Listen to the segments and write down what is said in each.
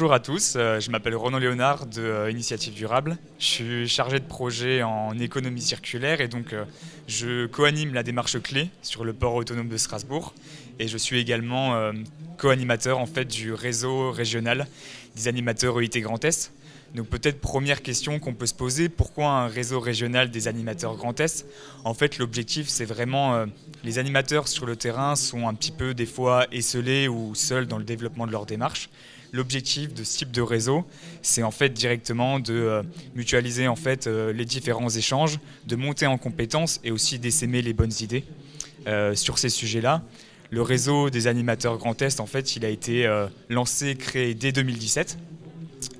Bonjour à tous, je m'appelle Ronan Léonard de Initiative Durable. Je suis chargé de projet en économie circulaire et donc je co-anime la démarche clé sur le port autonome de Strasbourg et je suis également co-animateur en fait du réseau régional des animateurs EIT Grand Est. Donc peut-être première question qu'on peut se poser, pourquoi un réseau régional des animateurs Grand Est? En fait l'objectif c'est vraiment, les animateurs sur le terrain sont un petit peu des fois esselés ou seuls dans le développement de leur démarche. L'objectif de ce type de réseau, c'est en fait directement de mutualiser en fait les différents échanges, de monter en compétences et aussi d'essaimer les bonnes idées sur ces sujets-là. Le réseau des animateurs Grand Est, en fait, il a été lancé, créé dès 2017.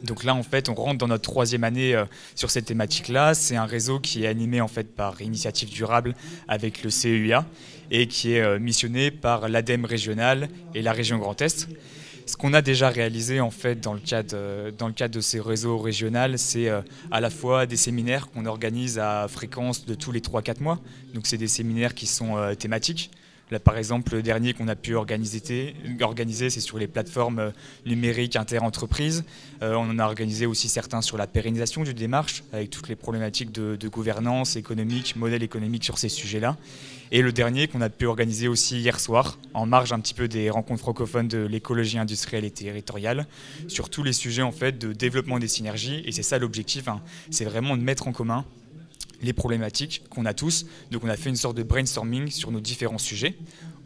Donc là, en fait, on rentre dans notre 3e année sur cette thématique-là. C'est un réseau qui est animé en fait par Initiative Durable avec le CEUA et qui est missionné par l'ADEME régionale et la région Grand Est. Ce qu'on a déjà réalisé en fait dans le cadre de ces réseaux régionaux, c'est à la fois des séminaires qu'on organise à fréquence de tous les 3-4 mois. Donc c'est des séminaires qui sont thématiques. Là, par exemple, le dernier qu'on a pu organiser c'est sur les plateformes numériques inter-entreprises. On en a organisé aussi certains sur la pérennisation du démarche, avec toutes les problématiques de gouvernance économique, modèle économique sur ces sujets-là. Et le dernier qu'on a pu organiser aussi hier soir, en marge un petit peu des rencontres francophones de l'écologie industrielle et territoriale, sur tous les sujets en fait de développement des synergies. Et c'est ça l'objectif, hein, c'est vraiment de mettre en commun les problématiques qu'on a tous. Donc on a fait une sorte de brainstorming sur nos différents sujets.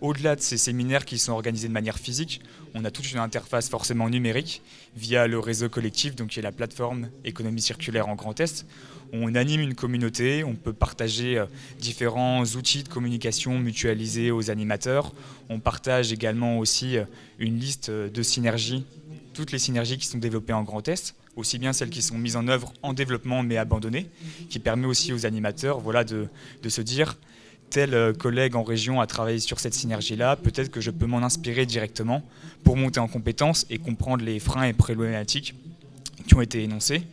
Au-delà de ces séminaires qui sont organisés de manière physique, on a toute une interface forcément numérique via le réseau collectif, donc qui est la plateforme économie circulaire en Grand Est. On anime une communauté, on peut partager différents outils de communication mutualisés aux animateurs. On partage également aussi une liste de synergies, toutes les synergies qui sont développées en Grand Est, aussi bien celles qui sont mises en œuvre en développement mais abandonnées, qui permet aussi aux animateurs de se dire tel collègue en région a travaillé sur cette synergie-là, peut-être que je peux m'en inspirer directement pour monter en compétences et comprendre les freins et problématiques qui ont été énoncés.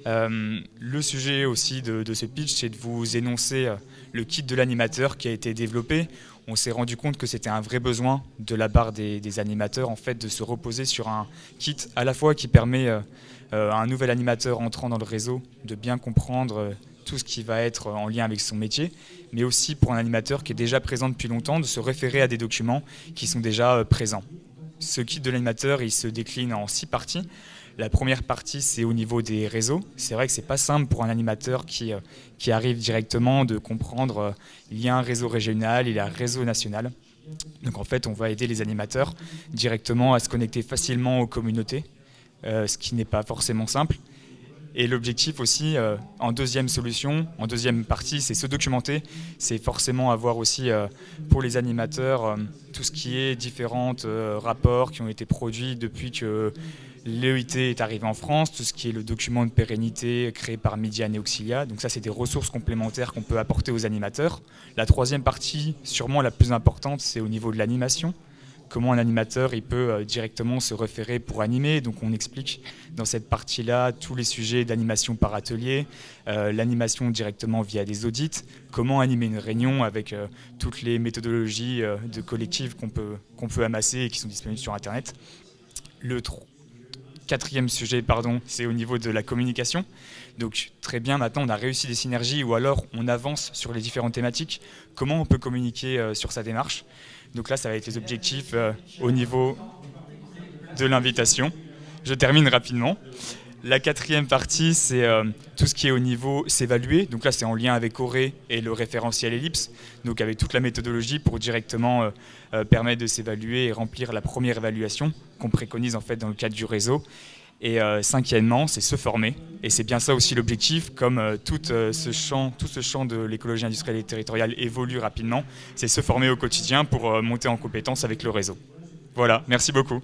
Le sujet aussi de ce pitch, c'est de vous énoncer le kit de l'animateur qui a été développé. On s'est rendu compte que c'était un vrai besoin de la part des animateurs en fait, de se reposer sur un kit à la fois qui permet à un nouvel animateur entrant dans le réseau de bien comprendre tout ce qui va être en lien avec son métier, mais aussi pour un animateur qui est déjà présent depuis longtemps de se référer à des documents qui sont déjà présents. Ce kit de l'animateur, il se décline en 6 parties. La première partie, c'est au niveau des réseaux. C'est vrai que c'est pas simple pour un animateur qui arrive directement de comprendre il y a un réseau régional, il y a un réseau national. Donc en fait, on va aider les animateurs directement à se connecter facilement aux communautés, ce qui n'est pas forcément simple. Et l'objectif aussi, en deuxième solution, en deuxième partie, c'est se documenter. C'est forcément avoir aussi pour les animateurs tout ce qui est différents rapports qui ont été produits depuis que l'EIT est arrivé en France, tout ce qui est le document de pérennité créé par Mediane et Auxilia. Donc ça, c'est des ressources complémentaires qu'on peut apporter aux animateurs. La troisième partie, sûrement la plus importante, c'est au niveau de l'animation. Comment un animateur il peut directement se référer pour animer. Donc on explique dans cette partie-là tous les sujets d'animation par atelier, l'animation directement via des audits, comment animer une réunion avec toutes les méthodologies de collectif qu'on peut amasser et qui sont disponibles sur Internet. Le quatrième sujet, c'est au niveau de la communication. Donc très bien, maintenant on a réussi des synergies ou alors on avance sur les différentes thématiques. Comment on peut communiquer sur sa démarche? Donc là, ça va être les objectifs au niveau de l'invitation. Je termine rapidement. La quatrième partie, c'est tout ce qui est au niveau s'évaluer. Donc là, c'est en lien avec Auré et le référentiel Ellipse, donc avec toute la méthodologie pour directement permettre de s'évaluer et remplir la première évaluation qu'on préconise en fait dans le cadre du réseau. Et cinquièmement, c'est se former. Et c'est bien ça aussi l'objectif, comme tout ce champ de l'écologie industrielle et territoriale évolue rapidement, c'est se former au quotidien pour monter en compétence avec le réseau. Voilà, merci beaucoup.